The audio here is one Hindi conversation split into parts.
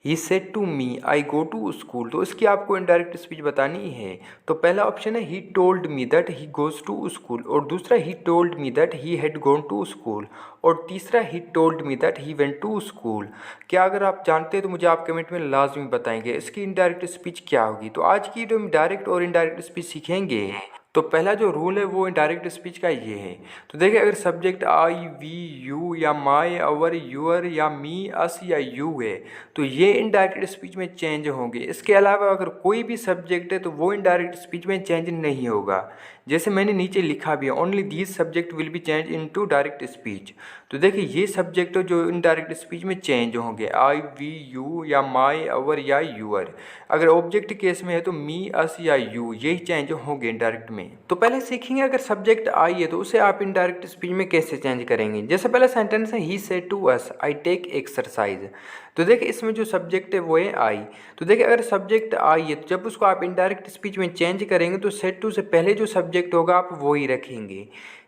He said to me I go to school, तो इसकी आपको इनडायरेक्ट स्पीच बतानी है। तो पहला ऑप्शन है he told me that he goes to school, और दूसरा he told me that he had gone to school, और तीसरा he told me that he went to school. क्या अगर आप जानते हैं तो मुझे आप कमेंट में लाजमी बताएंगे इसकी इनडायरेक्ट स्पीच क्या होगी। तो आज की वीडियो में डायरेक्ट और इनडायरेक्ट स्पीच सीखेंगे। तो पहला जो रूल है वो इनडायरेक्ट स्पीच का ये है। तो देखिए, अगर सब्जेक्ट आई वी यू या माई अवर यूअर या मी अस या यू है तो ये इनडायरेक्ट स्पीच में चेंज होंगे। इसके अलावा अगर कोई भी सब्जेक्ट है तो वो इनडायरेक्ट स्पीच में चेंज नहीं होगा। जैसे मैंने नीचे लिखा भी है, only these subject will be change into direct speech. तो देखिए, ये सब्जेक्ट जो इनडायरेक्ट स्पीच में चेंज होंगे, आई वी यू या माई अवर या यूअर। अगर ऑब्जेक्ट केस में है तो मी अस या यू, यही चेंज होंगे इनडायरेक्ट में। तो पहले सीखेंगे अगर सब्जेक्ट आई है तो उसे आप इनडायरेक्ट स्पीच में कैसे चेंज करेंगे। जैसे पहला सेंटेंस है he said to us I take exercise. तो देखिए, इसमें जो सब्जेक्ट है वो है आई। तो देखिए, अगर सब्जेक्ट आई है तो जब उसको आप इनडायरेक्ट स्पीच में चेंज करेंगे तो सेड टू से पहले जो सब्जेक्ट होगा आप वो ही रखेंगे।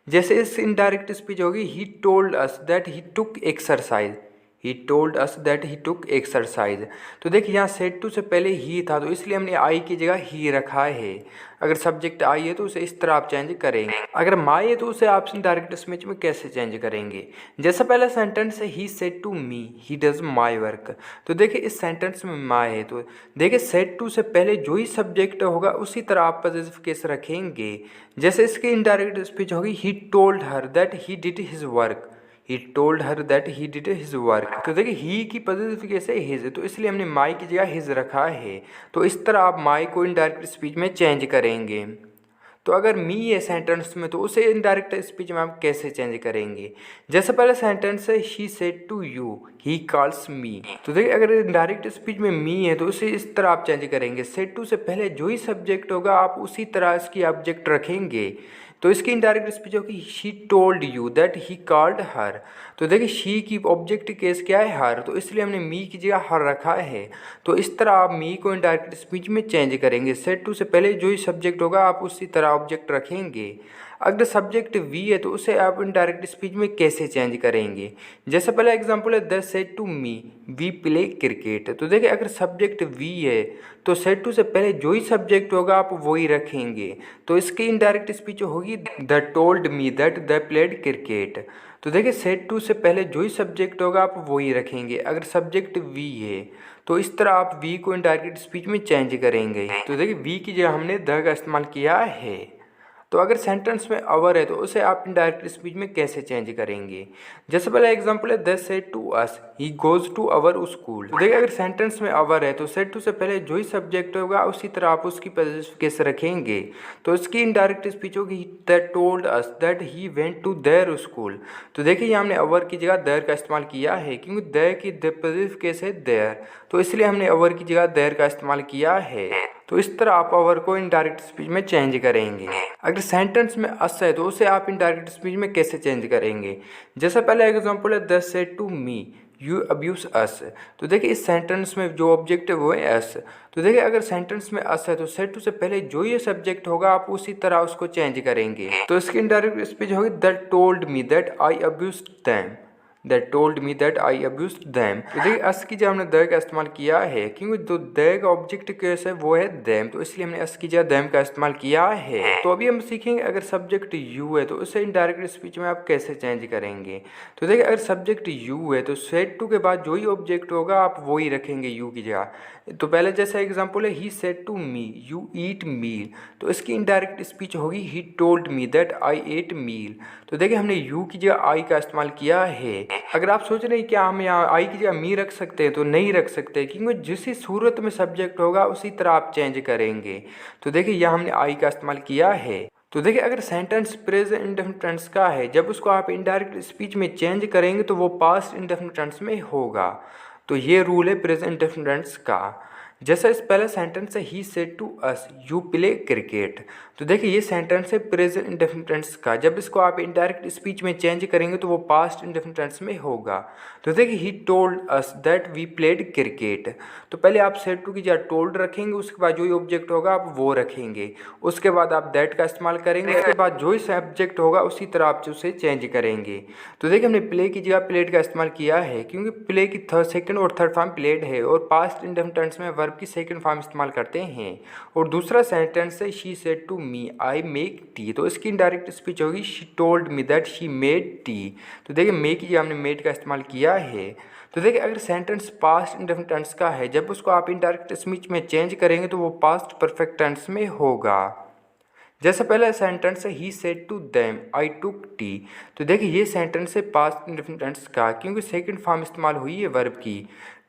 जैसे इस इनडायरेक्ट स्पीच होगी he told us that he took exercise, he told us that he took exercise. तो देखिए, यहाँ सेड टू से पहले ही था तो इसलिए हमने आई की जगह ही रखा है। अगर सब्जेक्ट आई है तो उसे इस तरह आप चेंज करेंगे। अगर माई है तो उसे आप डायरेक्ट स्पीच में कैसे चेंज करेंगे। जैसे पहला सेंटेंस है he said to me he does my work. तो देखिए, इस सेंटेंस में माई है तो देखिए सेड टू से पहले जो ही सब्जेक्ट होगा उसी तरह आप पॉजिटिव केस रखेंगे। जैसे इसकी इनडायरेक्ट स्पीच होगी he told her that he did his work, he told her that he did his work. तो देखिए, ही की पॉजिटिव केस है हिज, तो इसलिए हमने माई की जगह हिज रखा है। तो इस तरह आप माई को इनडायरेक्ट स्पीच में चेंज करेंगे। तो अगर मी है सेंटेंस में तो उसे इनडायरेक्ट स्पीच में आप कैसे चेंज करेंगे। जैसे पहले सेंटेंस है she said to you he calls me. तो देखिए, अगर इनडायरेक्ट स्पीच में मी है तो उसे इस तरह आप चेंज करेंगे। सेड टू से पहले जो ही सब्जेक्ट होगा आप उसी तरह इसकी ऑब्जेक्ट रखेंगे। तो इसकी इनडायरेक्ट स्पीच होगी she told you that he called her. तो देखिए, शी की ऑब्जेक्ट केस क्या है हर, तो इसलिए हमने मी की जगह हर रखा है। तो इस तरह आप मी को इनडायरेक्ट स्पीच में चेंज करेंगे। सेड टू से पहले जो ही सब्जेक्ट होगा आप उसी तरह ऑब्जेक्ट रखेंगे। अगर सब्जेक्ट वी है तो उसे आप इनडायरेक्ट स्पीच में कैसे चेंज करेंगे। जैसे पहला एग्जांपल है the said to me we play cricket. तो देखिए, अगर सब्जेक्ट वी है तो सेड टू से पहले जो ही सब्जेक्ट होगा आप वही रखेंगे। तो इसकी इनडायरेक्ट स्पीच होगी the told me that the played cricket. तो देखिए, सेड टू से पहले जो ही सब्जेक्ट होगा आप वही रखेंगे अगर सब्जेक्ट वी है। तो इस तरह आप वी को इनडायरेक्ट स्पीच में चेंज करेंगे। तो देखिए, वी की जगह हमने द का इस्तेमाल किया है। तो अगर सेंटेंस में अवर है तो उसे आप इनडायरेक्ट स्पीच में कैसे चेंज करेंगे। जैसे पहला एग्जांपल है the said to us he goes to our school. तो देखिए, अगर सेंटेंस में अवर है तो सेड टू से पहले जो ही सब्जेक्ट होगा उसी तरह आप उसकी पॉजिटिव केस रखेंगे। तो इसकी इनडायरेक्ट स्पीच होगी the told us that he went to their school. तो देखिए, यहाँ हमने अवर की जगह देयर का इस्तेमाल किया है क्योंकि देयर की पॉजिटिव केस है देयर, तो इसलिए हमने अवर की जगह देयर का इस्तेमाल किया है। तो इस तरह आप अवर को इनडायरेक्ट स्पीच में चेंज करेंगे। अगर सेंटेंस में अस है तो उसे आप इनडायरेक्ट स्पीच में कैसे चेंज करेंगे। जैसे पहला एग्जांपल है the said to me you abuse us. तो देखिए, इस सेंटेंस में जो ऑब्जेक्ट है वो है अस। तो देखिए, अगर सेंटेंस में अस है तो सेड टू से पहले जो ये सब्जेक्ट होगा आप उसी तरह उसको चेंज करेंगे। तो इसकी इनडायरेक्ट स्पीच होगी the told me that I abused them, that told me that I abused them. तो देखिए, अस की जगह हमने द का इस्तेमाल किया है क्योंकि जो द का ऑब्जेक्ट केस है वो है देम, तो इसलिए हमने अस की जगह देम का इस्तेमाल किया है। तो अभी हम सीखेंगे अगर सब्जेक्ट यू है तो उसे इनडायरेक्ट स्पीच में आप कैसे चेंज करेंगे। तो देखिए, अगर सब्जेक्ट यू है तो सेड टू के बाद जो ही ऑब्जेक्ट होगा आप वो ही रखेंगे यू की जगह। तो पहले जैसा एग्जांपल है he said to me you eat meal. तो इसकी इनडायरेक्ट स्पीच होगी he told me that I ate meal. तो देखिए, हमने यू की जगह आई का इस्तेमाल किया है। अगर आप सोच रहे हैं क्या हम यहाँ आई की जगह मी रख सकते हैं तो नहीं रख सकते क्योंकि जिस सूरत में सब्जेक्ट होगा उसी तरह आप चेंज करेंगे। तो देखिए, यहाँ हमने आई का इस्तेमाल किया है। तो देखिए, अगर सेंटेंस प्रेजेंट इंडेफिनिट टेंस का है जब उसको आप इनडायरेक्ट स्पीच में चेंज करेंगे तो वो पास्ट इंडेफिनिट टेंस में होगा। तो ये रूल है प्रेजेंट इंडेफिनिट टेंस का। जैसा इस पहला सेंटेंस है he said to us you play cricket, तो देखिए ये सेंटेंस है प्रेजेंट इंडेफिनिट टेंस का। जब इसको आप इनडायरेक्ट स्पीच में चेंज करेंगे तो वो पास्ट इंडेफिनिट टेंस में होगा। तो देखिए he told us that we played cricket, तो पहले आप सेड टू की जगह टोल्ड रखेंगे, उसके बाद जो ही ऑब्जेक्ट होगा आप वो रखेंगे, उसके बाद आप दैट का इस्तेमाल करेंगे, उसके बाद जो ही सब्जेक्ट होगा उसी तरह आप उसे चेंज करेंगे। तो देखिए हमने प्ले की जगह प्लेड का इस्तेमाल किया है क्योंकि प्ले की सेकंड और थर्ड फॉर्म प्लेड है और पास्ट इंडेफिनिट टेंस में वर्ब की सेकंड फॉर्म इस्तेमाल करते हैं। और दूसरा सेंटेंस है she said to me I make tea, तो इसकी इनडायरेक्ट स्पीच होगी she told me that she made tea, तो देखिए मेक की जगह हमने मेड का इस्तेमाल किया है। तो देखिए अगर सेंटेंस पास्ट इंडेफिनिट टेंस का है, जब उसको आप इनडायरेक्ट स्पीच में चेंज करेंगे तो वो पास्ट परफेक्ट टेंस में होगा। जैसा पहला सेंटेंस है he said to them I took tea, तो देखिए ये सेंटेंस है पास्ट इंडेफिनिट टेंस का क्योंकि सेकंड फॉर्म इस्तेमाल हुई है वर्ब की,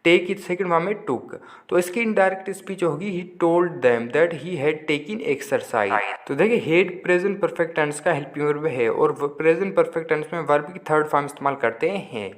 टेक की सेकंड फॉर्म में टुक, तो इसकी इनडायरेक्ट स्पीच होगी he told them that he had taken exercise. तो देखिए हेड प्रेजेंट परफेक्ट टेंस का हेल्पिंग वर्ब है और प्रेजेंट परफेक्ट टेंस में वर्ब की थर्ड फॉर्म इस्तेमाल करते हैं।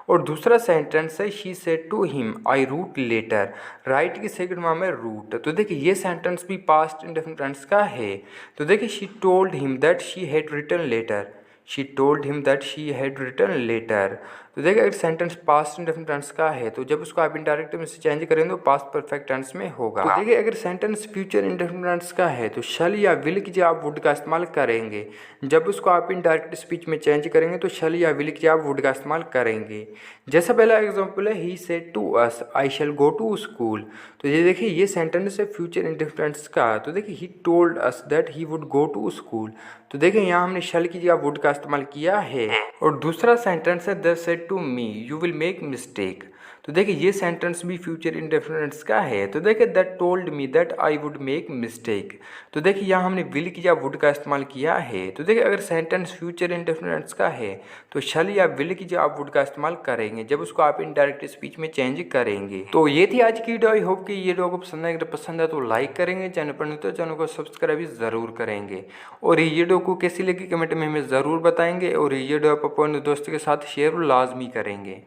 और दूसरा सेंटेंस है she said to him I wrote letter, write की सेकंड फॉर्म में रूट, तो देखिए ये सेंटेंस भी पास्ट इंडेफिनिट टेंस का है। तो देखिए she told him that she had written letter, she told him that she had written letter, तो देखिए अगर सेंटेंस पास्ट इंडेफिनिट टेंस का है तो जब उसको आप इनडायरेक्ट में से चेंज करेंगे तो पास्ट परफेक्ट टेंस में होगा। तो देखिए अगर सेंटेंस फ्यूचर इंडेफिनिट टेंस का है तो शल या विल की जगह आप वुड का इस्तेमाल करेंगे, जब उसको आप इनडायरेक्ट स्पीच में चेंज करेंगे तो शल या विल की जगह आप वुड का इस्तेमाल करेंगे। जैसा पहला एग्जाम्पल है he said to us I shall go to school, तो ये देखिए ये सेंटेंस है फ्यूचर इंडेफिनिट टेंस का। तो देखिए he told us that he would go to school, तो देखिए यहाँ हमने शल की जगह वुड का इस्तेमाल किया है। और दूसरा सेंटेंस है they said to me you will make mistake, तो देखिए ये सेंटेंस भी फ्यूचर इंडेफिनिट का है। तो देखिए that told me that I would make mistake, तो देखिए यहाँ हमने विल की जगह वुड का इस्तेमाल किया है। तो देखिए अगर सेंटेंस फ्यूचर इंडेफिनिट का है तो शल या विल की जगह आप वुड का इस्तेमाल करेंगे, जब उसको आप इनडायरेक्ट स्पीच में चेंज करेंगे। तो ये थी आज की वीडियो, आई होप कि ये वीडियो को पसंद आए, अगर पसंद है तो लाइक करेंगे, चैनल पर नहीं तो चैनल को सब्सक्राइब भी ज़रूर करेंगे। और ये वीडियो को कैसी लगी कमेंट में हमें ज़रूर बताएंगे और ये वीडियो आप अपने दोस्तों के साथ शेयर लाजमी करेंगे।